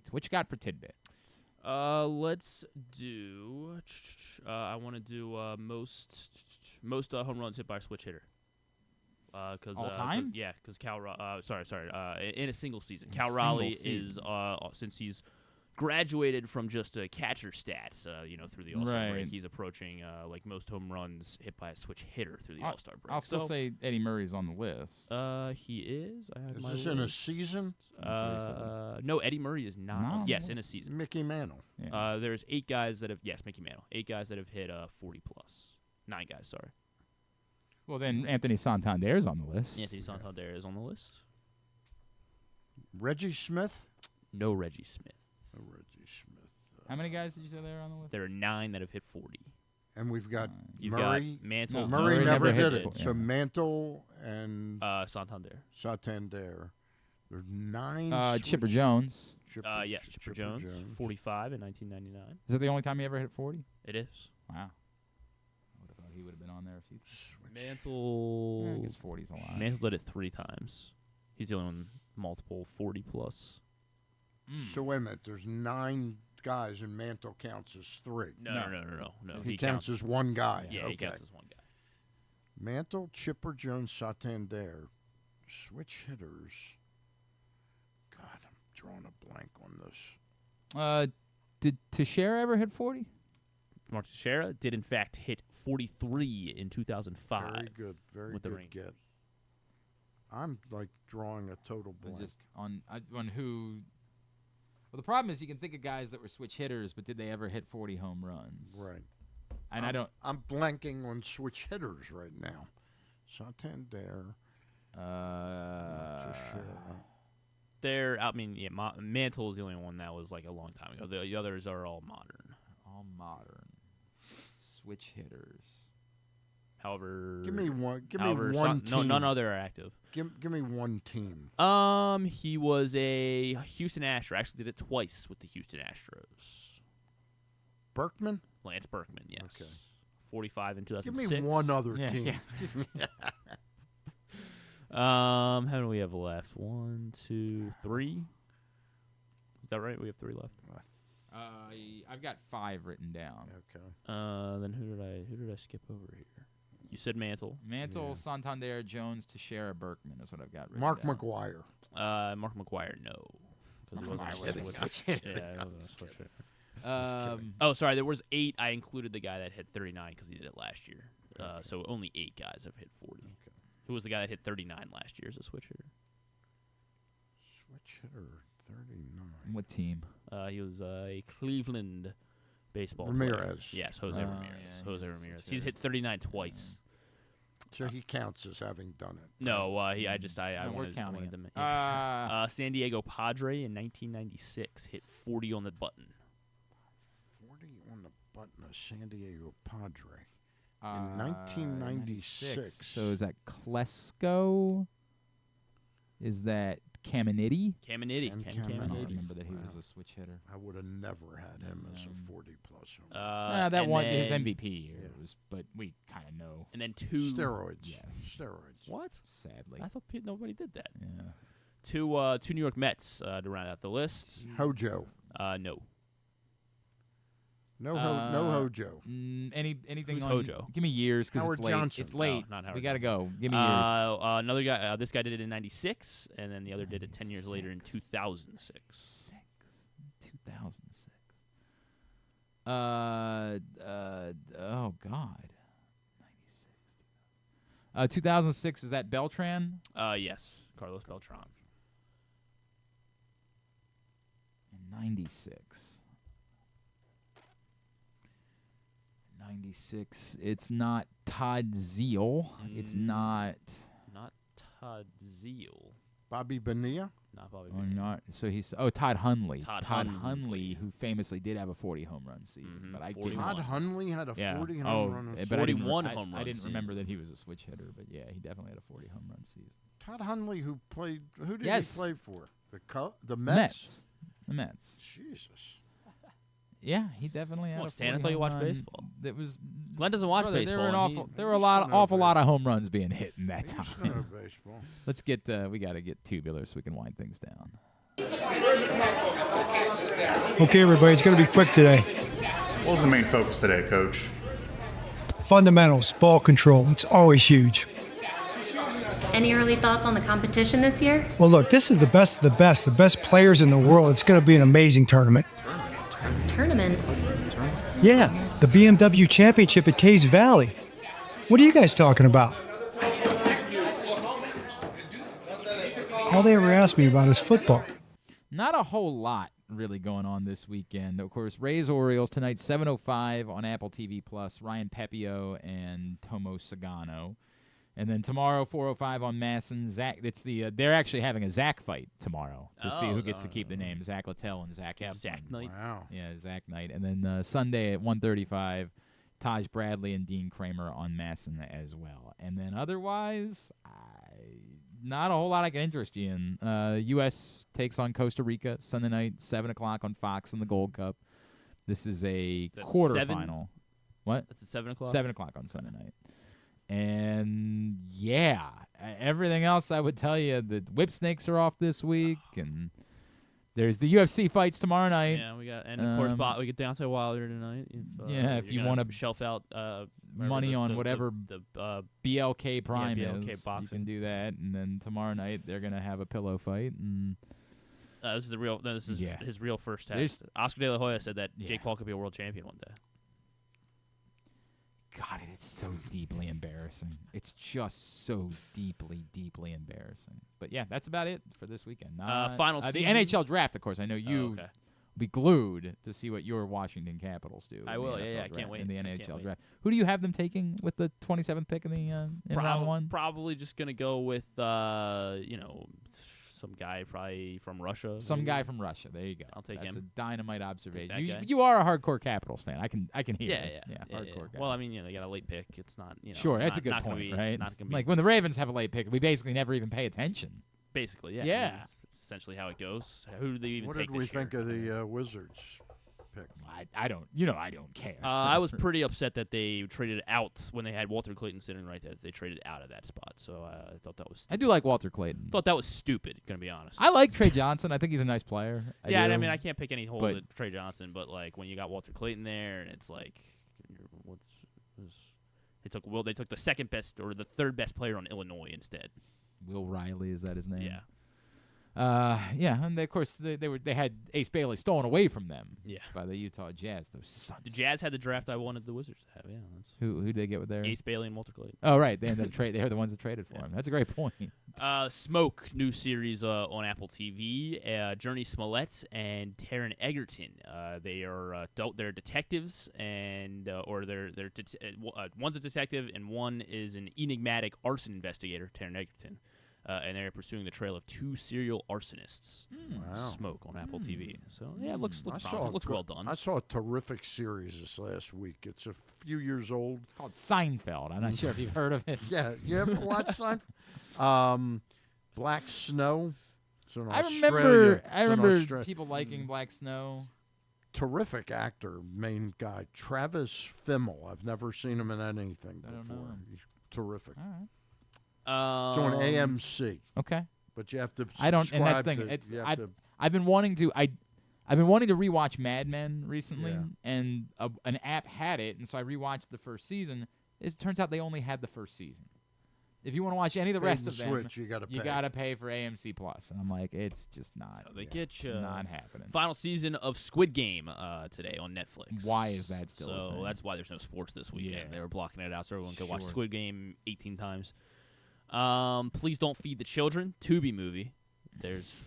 right. What you got for tidbit? Let's do. I want to do most home runs hit by a switch hitter. Cause, all time? Because Cal. In a single season, Cal Raleigh is since he's graduated from just a catcher stats, through the All-Star break, he's approaching like most home runs hit by a switch hitter through the All-Star break. I'll still say Eddie Murray's on the list. He is. Is this in a season? No, Eddie Murray is not. Yes, in a season. Mickey Mantle. Yeah. There's 8 guys that have. Yes, Mickey Mantle. 8 guys that have hit 40 plus. 9 guys, sorry. Well, then Anthony Santander's on the list. Anthony Santander is on the list. Reggie Smith? No Reggie Smith. No Reggie Smith. How many guys did you say there are on the list? There are 9 that have hit 40. And we've got You've Murray. got Mantle. No, Murray never did it. Yeah. So Mantle and Santander. Santander. There's 9. Chipper Jones. Yes, Chipper Jones, 45 in 1999. Is that the only time he ever hit 40? It is. Wow. I would have thought he would have been on there a few. Mantle. I guess 40's a lot. Mantle did it 3 times. He's the only one multiple 40 plus. So wait a minute. There's 9 guys, and Mantle counts as 3. No. He counts as one guy. Yeah, okay. he counts as one guy. Mantle, Chipper Jones, Santander, switch hitters. God, I'm drawing a blank on this. Did Teixeira ever hit 40? Mark Teixeira did, in fact, hit 43 in 2005. Very good. Very with the good Rangers. get. I'm like drawing a total blank. Just on who. Well, the problem is you can think of guys that were switch hitters, but did they ever hit 40 home runs? Right. And I don't. I'm blanking on switch hitters right now. Santander. Mantle is the only one that was like a long time ago. The others are all modern. All modern. Switch hitters. However, Give me one team. No, none other are active. Give me one team. He was a Houston Astro. Actually, did it twice with the Houston Astros. Berkman? Lance Berkman, yes. Okay. 45 in Give 2006. me one other team. Yeah, just How many do we have left? 1, 2, 3. Is that right? We have 3 left. I've got 5 written down. Okay. Then who did I skip over here? You said Mantle. Mantle, Santander, Jones, Teixeira, Berkman is what I've got written Mark down. McGuire. Mark McGuire, no. Because he wasn't McGuire a was a switch switch hitter. Yeah, he wasn't a switch hitter. Oh, sorry. There was 8. I included the guy that hit 39 because he did it last year. So only 8 guys have hit 40. Okay. Who was the guy that hit 39 last year as a switch hitter? Switch hitter, 39. What team? He was a Cleveland baseball Ramirez. player. Yes, Jose Ramirez. yeah, Jose he was a Ramirez. switch He's hit 39 twice. So he counts as having done it. No, I No, we're wanted, counting wanted it. them. Yeah. San Diego Padre in 1996 hit 40 on the button. 40 on the button of San Diego Padre. In 1996. So is that Klesko? Is that Caminiti? Caminiti. Ken Ken I don't Caminiti. remember that he was Wow. a switch hitter. I would have never had him as a 40-plus. That and one his then- MVP years, but we kind of know. And then 2 Steroids. Yeah. Steroids. What? Sadly. I thought nobody did that. Yeah. 2 New York Mets to round out the list. Hojo. No. No Hojo. Anything Who's on Hojo? Give me years because Howard it's late. Johnson. It's late. No, not Howard we gotta go. Give me years. Another guy. This guy did it in 96, and then the other did it 10 years later in 2006. 2006. Oh God. 96. 2006 is that Beltran? Yes, Carlos Beltran. And 96. 96. It's not Todd Zeal. It's not. Not Todd Zeal. Bobby Bonilla. Not Bobby. Or Bonilla. not. So he's. Oh, Todd Hundley. Todd Hundley, who famously did have a 40 home run season, Mhm, but I 41. didn't. Todd Hundley had a 40 Oh, home run. but I didn't 41 I- home I run didn't remember season. that he was a switch hitter, but yeah, he definitely had a 40 home run season. Todd Hundley, who played. Who did Yes. he play for? The Mets. The Mets. Jesus. Yeah, he definitely had Come on, a Stan, I 40 thought you home watched run. baseball. That was Glenn doesn't watch brother, baseball. There were, and there were a used lot, to know awful lot of baseball. home runs being hit in that He used to time. know baseball. Let's get. We got to get tubular so we can wind things down. Okay, everybody, it's going to be quick today. What was the main focus today, Coach? Fundamentals, ball control. It's always huge. Any early thoughts on the competition this year? Well, look, this is the best of the best players in the world. It's going to be an amazing tournament. Tournament? Yeah, the BMW Championship at Caves Valley. What are you guys talking about? All they ever ask me about is football. Not a whole lot really going on this weekend. Of course, Rays Orioles tonight, 7:05 on Apple TV Plus. Ryan Pepio and Tomo Sagano. And then tomorrow, 4:05 on Masson. Zach, they're actually having a Zach fight tomorrow to see who gets to keep the name. Zach Littell and Zach Eflin. Zach Knight. Wow. Yeah, Zach Knight. And then Sunday at 1:35, Taj Bradley and Dean Kramer on Masson as well. And then otherwise, not a whole lot I can interest you in. U.S. takes on Costa Rica Sunday night, 7 o'clock on Fox in the Gold Cup. This is a quarterfinal. What? That's at 7 o'clock? 7 o'clock on Sunday night. And, yeah, everything else I would tell you, the Whip Snakes are off this week, and there's the UFC fights tomorrow night. Yeah, we got, and of course, we get Deontay Wilder tonight. If you want to shelf out money on whatever the BLK Prime BLK is, boxing. you can do that. And then tomorrow night they're gonna have a pillow fight, and this is the real. No, this is his real first test. There's- Oscar De La Hoya said that Jake Paul could be a world champion one day. God, it is so deeply embarrassing. It's just so deeply, deeply embarrassing. But yeah, that's about it for this weekend. Final the season? NHL draft, of course. I know you will be glued to see what your Washington Capitals do. I in the will. NFL Yeah, I draft, can't wait. in the I can't NHL wait. draft. Who do you have them taking with the 27th pick in the in round one? Probably just gonna go with some guy probably from Russia. Some maybe. guy from Russia. There you go. I'll take That's him. a dynamite observation. that guy. You are a hardcore Capitals fan. I can hear Yeah, it. yeah, hardcore guy. Well, I mean, they got a late pick. It's not, Sure, that's not- a good not gonna point, be- right? Not gonna be Like when the Ravens have a late pick, we basically never even pay attention. basically, yeah. Yeah. I mean, it's essentially how it goes. Who do they even What take did we this year? think of the Wizards pick? I don't care. I was pretty upset that they traded out when they had Walter Clayton sitting right there. They traded out of that spot, so I thought that was. I do like Walter Clayton. Thought that was stupid. Gonna be honest. I like Trey Johnson. I think he's a nice player. Yeah, and I do. mean, I can't pick any holes But- at Trey Johnson, but like when you got Walter Clayton there, and it's like, they took the second best or the third best player on Illinois instead. Will Riley, is that his name? Yeah. And of course they had Ace Bailey stolen away from them. Yeah. By the Utah Jazz. Those sons. The Jazz had the draft I wanted the Wizards to have. Yeah, that's Who did they get with their? Ace Bailey and Walter Clayton. Oh right, they ended up They were the ones that traded for him. That's a great point. Smoke, new series on Apple TV. Journey Smollett and Taron Egerton. They are they're detectives, and one's a detective and one is an enigmatic arson investigator. Taron Egerton, and they're pursuing the trail of two serial arsonists. Wow. Smoke on Apple TV. So yeah, it looks I promising. It looks well done. I saw a terrific series this last week. It's a few years old. It's called Seinfeld. I'm not sure if you've heard of it. Yeah, you ever watch Seinfeld? Black Snow. It's in I Australia. remember It's in people liking Black Snow. Terrific actor, main guy, Travis Fimmel. I've never seen him in anything I don't before. know. He's terrific. All right. It's on AMC, Okay. but you have to. I don't, and that's the subscribe thing. to- It's you have to- I've been wanting to. I've been wanting to rewatch Mad Men recently, Yeah. and an app had it, and so I rewatched the first season. It turns out they only had the first season. If you want to watch any of the Bait rest and of them, switch, you gotta pay. pay for AMC Plus, and I'm like, it's just not. They get you. Not happening. Final season of Squid Game today on Netflix. Why is that still a So thing? that's why there's no sports this weekend. Yeah. They were blocking it out so everyone could watch Sure. Squid Game 18 times. Please Don't Feed the Children, Tubi movie. There's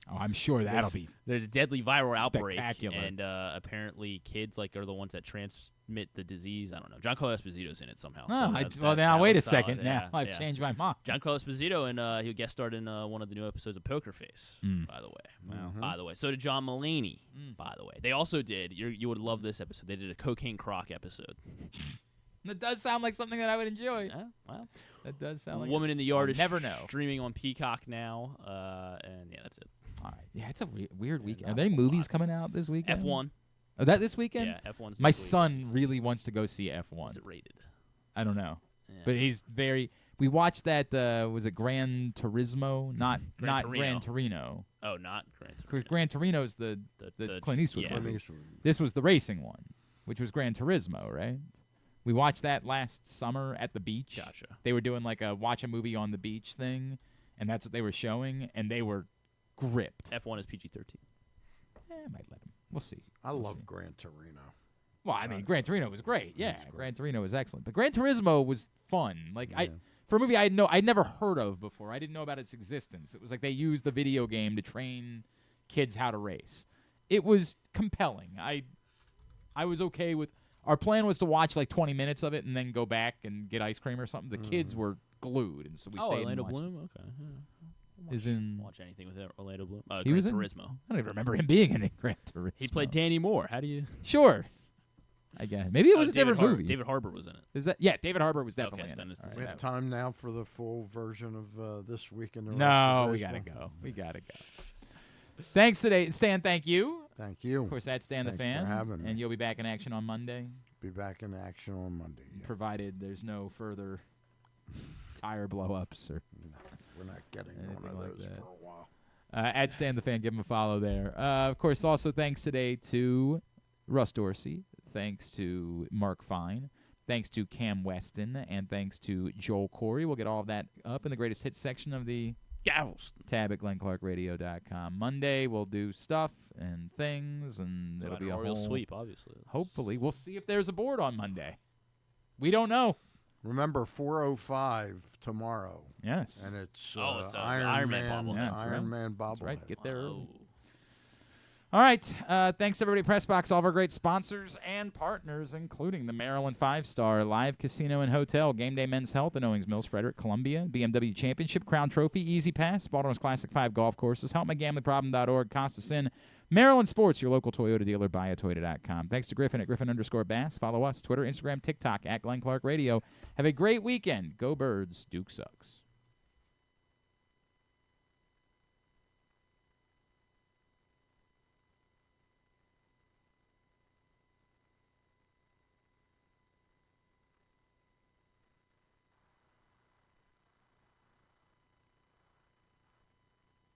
I'm sure that'll be. there's a deadly viral outbreak, Spectacular. and apparently kids are the ones that transmit the disease. I don't know. Giancarlo Esposito's in it somehow. Oh, so now wait a looks solid. second. Now Yeah, I've yeah. changed my mind. Giancarlo Esposito, and he'll guest starred in one of the new episodes of Poker Face, by the way. By the way. So did John Mulaney, by the way. They also did, you would love this episode, they did a Cocaine Croc episode. That does sound like something that I would enjoy. Yeah, well. That does sound like. Woman in the Yard I'll is never know. streaming on Peacock now, and yeah, that's it. All right. Yeah, it's a weird weekend. Are there any movies coming out this weekend? F1. Oh, that this weekend? Yeah, F1's My this week. son really wants to go see F1. What's it rated? I don't know. Yeah. But he's very. We watched that. Was it Gran Turismo? Not Gran Gran Torino. Oh, not Gran Torino. Because Gran Torino's the Clint Eastwood yeah. movie. This was the racing one, which was Gran Turismo, right? We watched that last summer at the beach. Gotcha. They were doing like a watch a movie on the beach thing, and that's what they were showing, and they were gripped. F1 is PG-13. I might let them. We'll see. I love Gran Torino. Well, I mean, Gran Torino was great. Yeah, Gran Torino was excellent. But Gran Turismo was fun. Like for a movie I'd never heard of before. I didn't know about its existence. It was like they used the video game to train kids how to race. It was compelling. I was okay with. Our plan was to watch like 20 minutes of it and then go back and get ice cream or something. The kids were glued, and so we stayed. Orlando and watched. Bloom. Okay. Yeah. Watch anything with Orlando Bloom. He was Gran in Turismo. I don't even remember him being in Gran Turismo. He played Danny Moore. How do you? Sure. I guess maybe it was a David different movie. David Harbour was in it. Is that? Yeah, David Harbour was definitely Okay, in then it. it's the All We right. have time now for the full version of This Week in the Rest No, of we Baseball. gotta go. We gotta go. Thanks today, Stan. Thank you. Thank you. Of course, that's Stan Thanks the Fan, for having me. and you'll be back in action on Monday, Be back in action on Monday. Yeah. provided there's no further tire blow-ups or We're not getting anything one of like those that. for a while. At Stan the Fan. Give him a follow there. Of course, also thanks today to Russ Dorsey. Thanks to Mark Fine. Thanks to Cam Weston, and thanks to Joel Corry. We'll get all of that up in the greatest hits section of the Galveston. tab at glennclarkradio.com. Monday we'll do stuff and things, and it'll be a Orioles whole sweep, obviously. Hopefully, we'll see if there's a board on Monday. We don't know. Remember 4:05 tomorrow. Yes. And it's, it's Iron Man Man bobblehead. Yeah, that's Iron right. Man That's bobblehead. right. Get there early. Wow. All right. Thanks, everybody, Pressbox, all of our great sponsors and partners, including the Maryland 5-Star Live Casino and Hotel, Game Day Men's Health in Owings Mills, Frederick, Columbia, BMW Championship, Crown Trophy, Easy Pass, Baltimore's Classic 5 Golf Courses, HelpMyGamblingProblem.org, Costa Sin, Maryland Sports, your local Toyota dealer, buyatoyota.com. Thanks to Griffin at Griffin_Bass. Follow us, Twitter, Instagram, TikTok, at Glenn Clark Radio. Have a great weekend. Go Birds. Duke sucks.